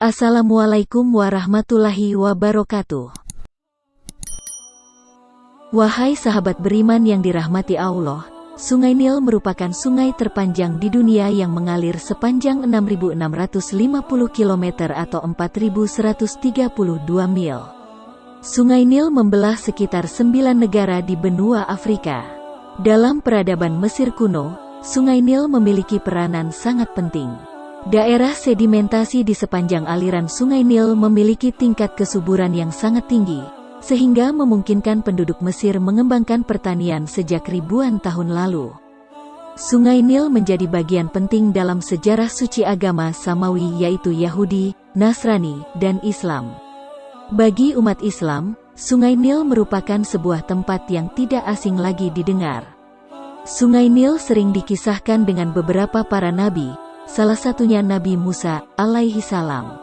Assalamualaikum warahmatullahi wabarakatuh. Wahai sahabat beriman yang dirahmati Allah, Sungai Nil merupakan sungai terpanjang di dunia yang mengalir sepanjang 6.650 km atau 4.132 mil. Sungai Nil membelah sekitar 9 negara di benua Afrika. Dalam peradaban Mesir kuno, Sungai Nil memiliki peranan sangat penting. Daerah sedimentasi di sepanjang aliran Sungai Nil memiliki tingkat kesuburan yang sangat tinggi, sehingga memungkinkan penduduk Mesir mengembangkan pertanian sejak ribuan tahun lalu. Sungai Nil menjadi bagian penting dalam sejarah suci agama Samawi yaitu Yahudi, Nasrani, dan Islam. Bagi umat Islam, Sungai Nil merupakan sebuah tempat yang tidak asing lagi didengar. Sungai Nil sering dikisahkan dengan beberapa para nabi, salah satunya Nabi Musa alaihi salam.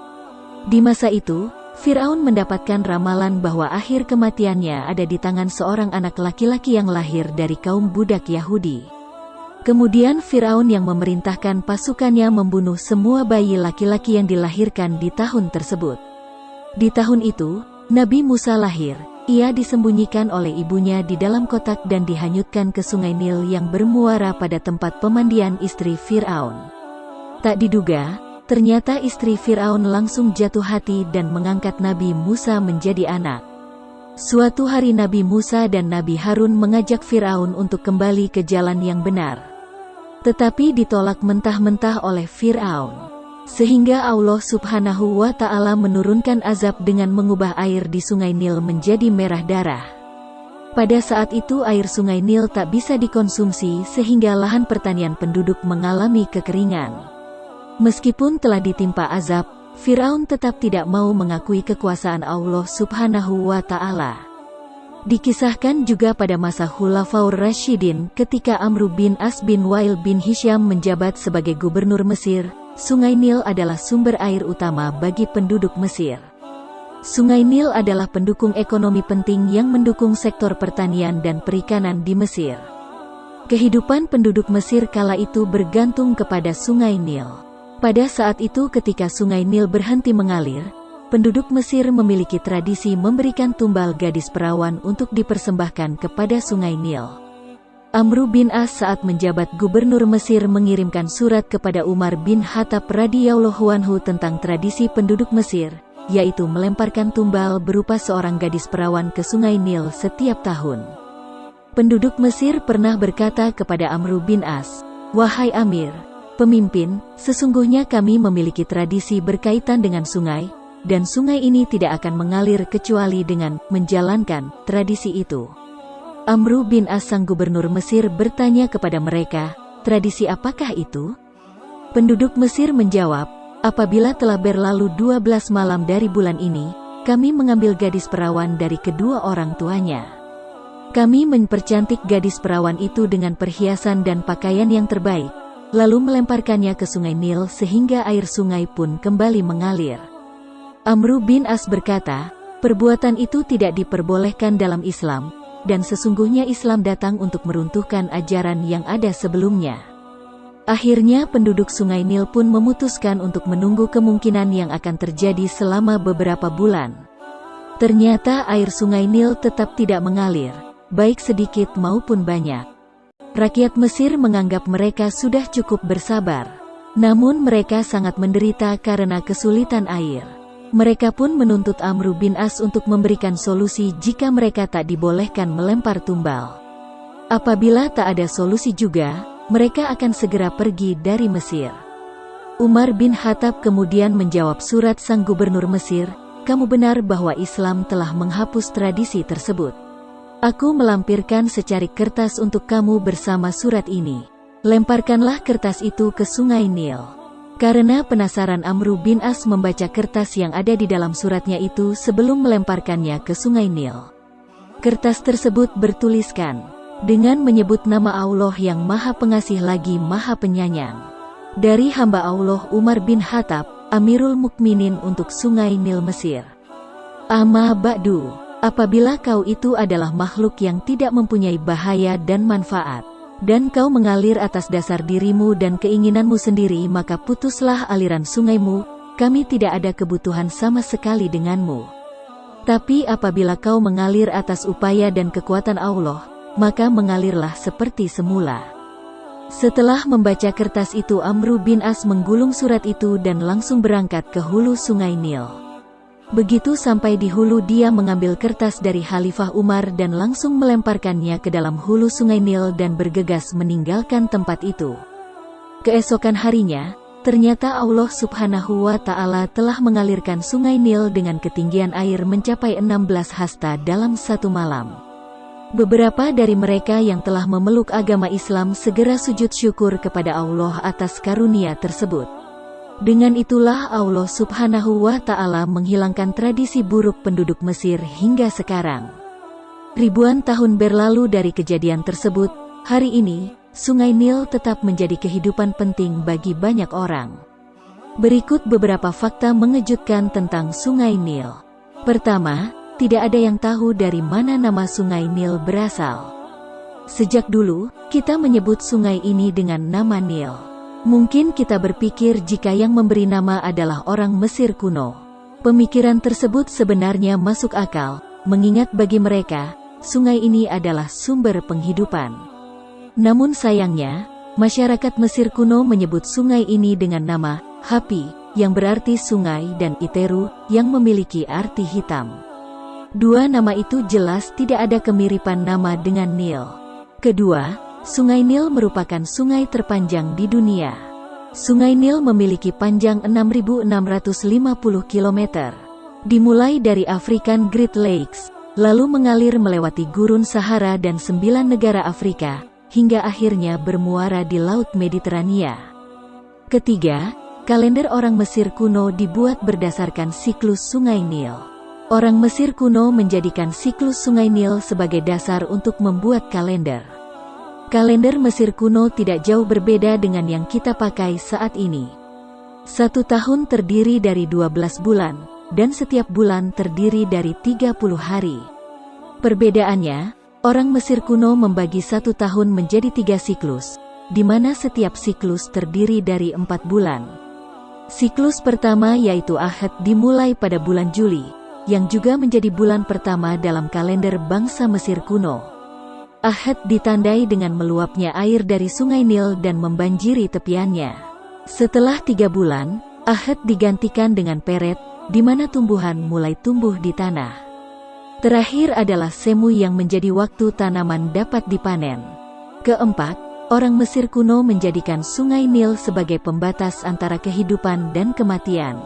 Di masa itu, Fir'aun mendapatkan ramalan bahwa akhir kematiannya ada di tangan seorang anak laki-laki yang lahir dari kaum budak Yahudi. Kemudian Fir'aun yang memerintahkan pasukannya membunuh semua bayi laki-laki yang dilahirkan di tahun tersebut. Di tahun itu, Nabi Musa lahir. Ia disembunyikan oleh ibunya di dalam kotak dan dihanyutkan ke Sungai Nil yang bermuara pada tempat pemandian istri Fir'aun. Tak diduga, ternyata istri Fir'aun langsung jatuh hati dan mengangkat Nabi Musa menjadi anak. Suatu hari Nabi Musa dan Nabi Harun mengajak Fir'aun untuk kembali ke jalan yang benar. Tetapi ditolak mentah-mentah oleh Fir'aun. Sehingga Allah Subhanahu wa Ta'ala menurunkan azab dengan mengubah air di Sungai Nil menjadi merah darah. Pada saat itu air Sungai Nil tak bisa dikonsumsi sehingga lahan pertanian penduduk mengalami kekeringan. Meskipun telah ditimpa azab, Fir'aun tetap tidak mau mengakui kekuasaan Allah Subhanahu wa Ta'ala. Dikisahkan juga pada masa Khulafaur Rasyidin ketika Amr bin As bin Wail bin Hisham menjabat sebagai gubernur Mesir, Sungai Nil adalah sumber air utama bagi penduduk Mesir. Sungai Nil adalah pendukung ekonomi penting yang mendukung sektor pertanian dan perikanan di Mesir. Kehidupan penduduk Mesir kala itu bergantung kepada Sungai Nil. Pada saat itu ketika Sungai Nil berhenti mengalir, penduduk Mesir memiliki tradisi memberikan tumbal gadis perawan untuk dipersembahkan kepada Sungai Nil. Amr bin As saat menjabat gubernur Mesir mengirimkan surat kepada Umar bin Khattab radhiyallahu anhu tentang tradisi penduduk Mesir, yaitu melemparkan tumbal berupa seorang gadis perawan ke Sungai Nil setiap tahun. Penduduk Mesir pernah berkata kepada Amr bin As, "Wahai Amir, pemimpin, sesungguhnya kami memiliki tradisi berkaitan dengan sungai, dan sungai ini tidak akan mengalir kecuali dengan menjalankan tradisi itu." Amr bin As sang gubernur Mesir bertanya kepada mereka, "Tradisi apakah itu?" Penduduk Mesir menjawab, "Apabila telah berlalu 12 malam dari bulan ini, kami mengambil gadis perawan dari kedua orang tuanya. Kami mempercantik gadis perawan itu dengan perhiasan dan pakaian yang terbaik, lalu melemparkannya ke Sungai Nil sehingga air sungai pun kembali mengalir." Amr bin As berkata, "Perbuatan itu tidak diperbolehkan dalam Islam, dan sesungguhnya Islam datang untuk meruntuhkan ajaran yang ada sebelumnya." Akhirnya penduduk Sungai Nil pun memutuskan untuk menunggu kemungkinan yang akan terjadi selama beberapa bulan. Ternyata air Sungai Nil tetap tidak mengalir, baik sedikit maupun banyak. Rakyat Mesir menganggap mereka sudah cukup bersabar. Namun mereka sangat menderita karena kesulitan air. Mereka pun menuntut Amr bin As untuk memberikan solusi jika mereka tak dibolehkan melempar tumbal. Apabila tak ada solusi juga, mereka akan segera pergi dari Mesir. Umar bin Khattab kemudian menjawab surat sang gubernur Mesir, "Kamu benar bahwa Islam telah menghapus tradisi tersebut. Aku melampirkan secarik kertas untuk kamu bersama surat ini. Lemparkanlah kertas itu ke Sungai Nil." Karena penasaran Amr bin As membaca kertas yang ada di dalam suratnya itu sebelum melemparkannya ke Sungai Nil. Kertas tersebut bertuliskan, dengan menyebut nama Allah yang Maha Pengasih lagi Maha Penyayang. Dari hamba Allah Umar bin Khattab, Amirul Mukminin untuk Sungai Nil Mesir. Amma ba'du, apabila kau itu adalah makhluk yang tidak mempunyai bahaya dan manfaat, dan kau mengalir atas dasar dirimu dan keinginanmu sendiri, maka putuslah aliran sungaimu, kami tidak ada kebutuhan sama sekali denganmu. Tapi apabila kau mengalir atas upaya dan kekuatan Allah, maka mengalirlah seperti semula." Setelah membaca kertas itu, Amru bin As menggulung surat itu dan langsung berangkat ke hulu sungai Nil. Begitu sampai di hulu, dia mengambil kertas dari Khalifah Umar dan langsung melemparkannya ke dalam hulu sungai Nil dan bergegas meninggalkan tempat itu. Keesokan harinya, ternyata Allah Subhanahu wa Ta'ala telah mengalirkan sungai Nil dengan ketinggian air mencapai 16 hasta dalam satu malam. Beberapa dari mereka yang telah memeluk agama Islam segera sujud syukur kepada Allah atas karunia tersebut. Dengan itulah Allah Subhanahu wa Ta'ala menghilangkan tradisi buruk penduduk Mesir hingga sekarang. Ribuan tahun berlalu dari kejadian tersebut, hari ini, Sungai Nil tetap menjadi kehidupan penting bagi banyak orang. Berikut beberapa fakta mengejutkan tentang Sungai Nil. Pertama, tidak ada yang tahu dari mana nama Sungai Nil berasal. Sejak dulu, kita menyebut sungai ini dengan nama Nil. Mungkin kita berpikir jika yang memberi nama adalah orang Mesir kuno. Pemikiran tersebut sebenarnya masuk akal, mengingat bagi mereka, sungai ini adalah sumber penghidupan. Namun sayangnya, masyarakat Mesir kuno menyebut sungai ini dengan nama Hapi, yang berarti sungai, dan Iteru, yang memiliki arti hitam. Dua nama itu jelas tidak ada kemiripan nama dengan Nil. Kedua, Sungai Nil merupakan sungai terpanjang di dunia. Sungai Nil memiliki panjang 6.650 km. Dimulai dari African Great Lakes, lalu mengalir melewati gurun Sahara dan 9 negara Afrika, hingga akhirnya bermuara di Laut Mediterania. Ketiga, kalender orang Mesir kuno dibuat berdasarkan siklus Sungai Nil. Orang Mesir kuno menjadikan siklus Sungai Nil sebagai dasar untuk membuat kalender. Kalender Mesir kuno tidak jauh berbeda dengan yang kita pakai saat ini. Satu tahun terdiri dari 12 bulan, dan setiap bulan terdiri dari 30 hari. Perbedaannya, orang Mesir kuno membagi satu tahun menjadi 3 siklus, di mana setiap siklus terdiri dari 4 bulan. Siklus pertama yaitu Ahad dimulai pada bulan Juli, yang juga menjadi bulan pertama dalam kalender bangsa Mesir kuno. Ahad ditandai dengan meluapnya air dari Sungai Nil dan membanjiri tepiannya. Setelah 3 bulan, Ahad digantikan dengan Peret, di mana tumbuhan mulai tumbuh di tanah. Terakhir adalah Semu yang menjadi waktu tanaman dapat dipanen. Keempat, orang Mesir kuno menjadikan Sungai Nil sebagai pembatas antara kehidupan dan kematian.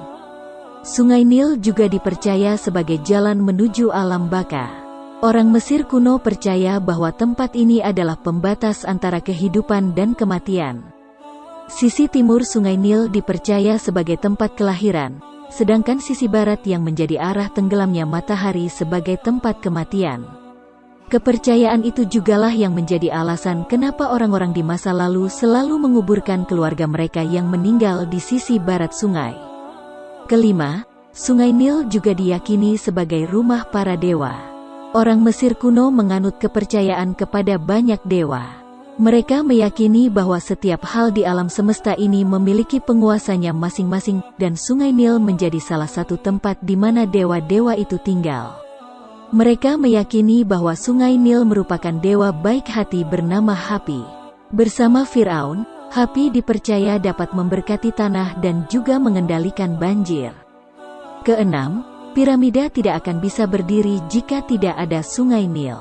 Sungai Nil juga dipercaya sebagai jalan menuju alam baka. Orang Mesir kuno percaya bahwa tempat ini adalah pembatas antara kehidupan dan kematian. Sisi timur Sungai Nil dipercaya sebagai tempat kelahiran, sedangkan sisi barat yang menjadi arah tenggelamnya matahari sebagai tempat kematian. Kepercayaan itu jugalah yang menjadi alasan kenapa orang-orang di masa lalu selalu menguburkan keluarga mereka yang meninggal di sisi barat sungai. Kelima, Sungai Nil juga diyakini sebagai rumah para dewa. Orang Mesir kuno menganut kepercayaan kepada banyak dewa. Mereka meyakini bahwa setiap hal di alam semesta ini memiliki penguasanya masing-masing, dan Sungai Nil menjadi salah satu tempat di mana dewa-dewa itu tinggal. Mereka meyakini bahwa Sungai Nil merupakan dewa baik hati bernama Hapi. Bersama Firaun, Hapi dipercaya dapat memberkati tanah dan juga mengendalikan banjir. Keenam, piramida tidak akan bisa berdiri jika tidak ada Sungai Nil.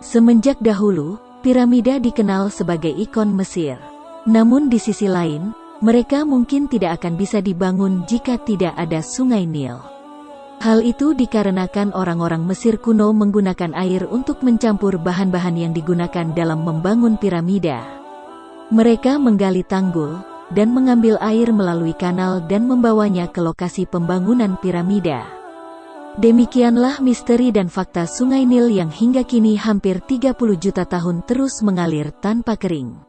Semenjak dahulu, piramida dikenal sebagai ikon Mesir. Namun di sisi lain, mereka mungkin tidak akan bisa dibangun jika tidak ada Sungai Nil. Hal itu dikarenakan orang-orang Mesir kuno menggunakan air untuk mencampur bahan-bahan yang digunakan dalam membangun piramida. Mereka menggali tanggul, dan mengambil air melalui kanal dan membawanya ke lokasi pembangunan piramida. Demikianlah misteri dan fakta Sungai Nil yang hingga kini hampir 30 juta tahun terus mengalir tanpa kering.